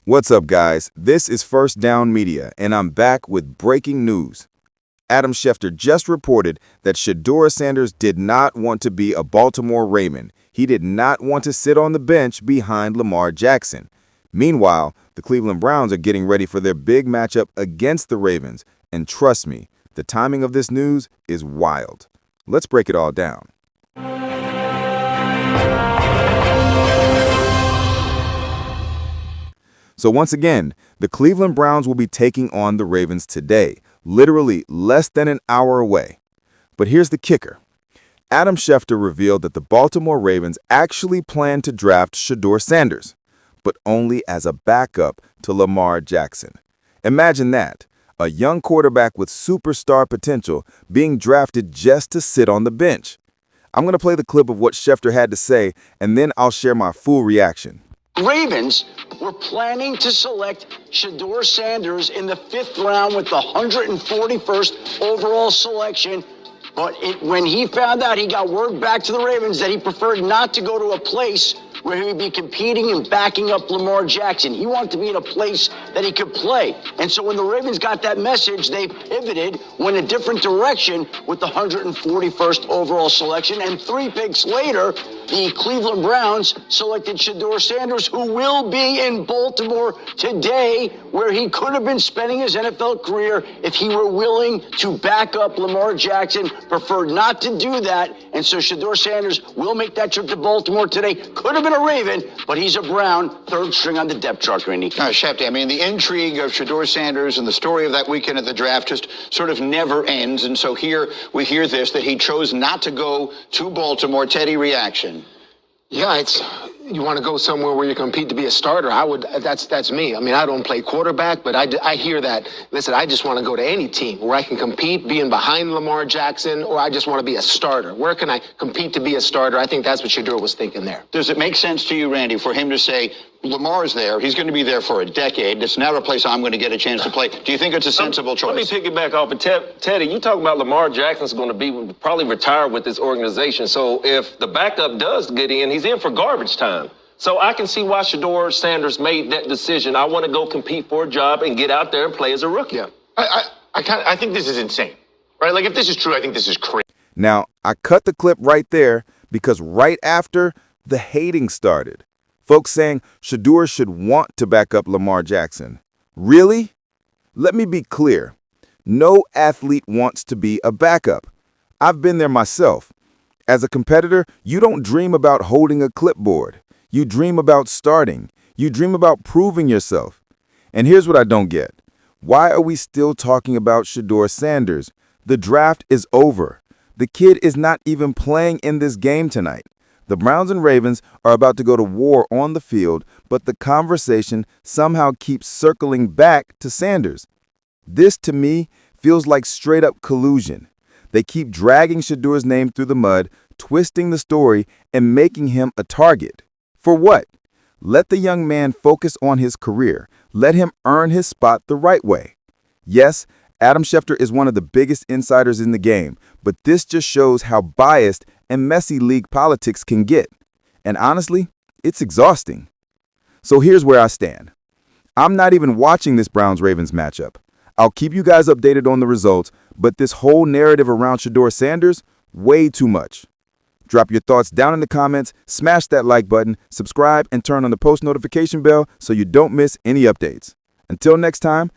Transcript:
What's up, guys? This is First Down Media, and I'm back with breaking news. Adam Schefter just reported that Shedeur Sanders did not want to be a Baltimore Raven. He did not want to sit on the bench behind Lamar Jackson. Meanwhile, the Cleveland Browns are getting ready for their big matchup against the Ravens, and trust me, the timing of this news is wild. Let's break it all down. So once again, the Cleveland Browns will be taking on the Ravens today, literally less than an hour away. But here's the kicker. Adam Schefter revealed that the Baltimore Ravens actually plan to draft Shedeur Sanders, but only as a backup to Lamar Jackson. Imagine that, a young quarterback with superstar potential being drafted just to sit on the bench. I'm going to play the clip of what Schefter had to say, and then I'll share my full reaction. Ravens were planning to select Shedeur Sanders in the 5th round with the 141st overall selection. But when he found out, he got word back to the Ravens that he preferred not to go to a place where he would be competing and backing up Lamar Jackson. He wanted to be in a place that he could play. And so when the Ravens got that message, they pivoted, went a different direction with the 141st overall selection. And 3 picks later, the Cleveland Browns selected Shedeur Sanders, who will be in Baltimore today, where he could have been spending his NFL career if he were willing to back up Lamar Jackson. Preferred not to do that. And so Shedeur Sanders will make that trip to Baltimore today. Could have been a Raven, but he's a Brown, 3rd string on the depth chart, Randy. Schefter, I mean, the intrigue of Shedeur Sanders and the story of that weekend at the draft just sort of never ends. And so here we hear this, that he chose not to go to Baltimore. Teddy, reaction? Yeah, you want to go somewhere where you compete to be a starter. That's me. I mean, I don't play quarterback, but I hear that. Listen, I just want to go to any team where I can compete, being behind Lamar Jackson, or I just want to be a starter. Where can I compete to be a starter? I think that's what Shedeur was thinking there. Does it make sense to you, Randy, for him to say, Lamar's there, he's going to be there for a decade, it's never a place I'm going to get a chance to play? Do you think it's a sensible choice? Let me piggyback off of Teddy. You talk about Lamar Jackson's going to be probably retired with this organization. So if the backup does get in, he's in for garbage time. So I can see why Shedeur Sanders made that decision. I want to go compete for a job and get out there and play as a rookie. Yeah, I think this is insane, right? Like, if this is true, I think this is crazy. Now, I cut the clip right there because right after, the hating started. Folks saying Shedeur should want to back up Lamar Jackson. Really? Let me be clear. No athlete wants to be a backup. I've been there myself. As a competitor, you don't dream about holding a clipboard. You dream about starting. You dream about proving yourself. And here's what I don't get. Why are we still talking about Shedeur Sanders? The draft is over. The kid is not even playing in this game tonight. The Browns and Ravens are about to go to war on the field, but the conversation somehow keeps circling back to Sanders. This, to me, feels like straight-up collusion. They keep dragging Shedeur's name through the mud, twisting the story, and making him a target. For what? Let the young man focus on his career. Let him earn his spot the right way. Yes, Adam Schefter is one of the biggest insiders in the game, but this just shows how biased and messy league politics can get. And honestly, it's exhausting. So here's where I stand. I'm not even watching this Browns-Ravens matchup. I'll keep you guys updated on the results, but this whole narrative around Shedeur Sanders, way too much. Drop your thoughts down in the comments, smash that like button, subscribe, and turn on the post notification bell so you don't miss any updates. Until next time,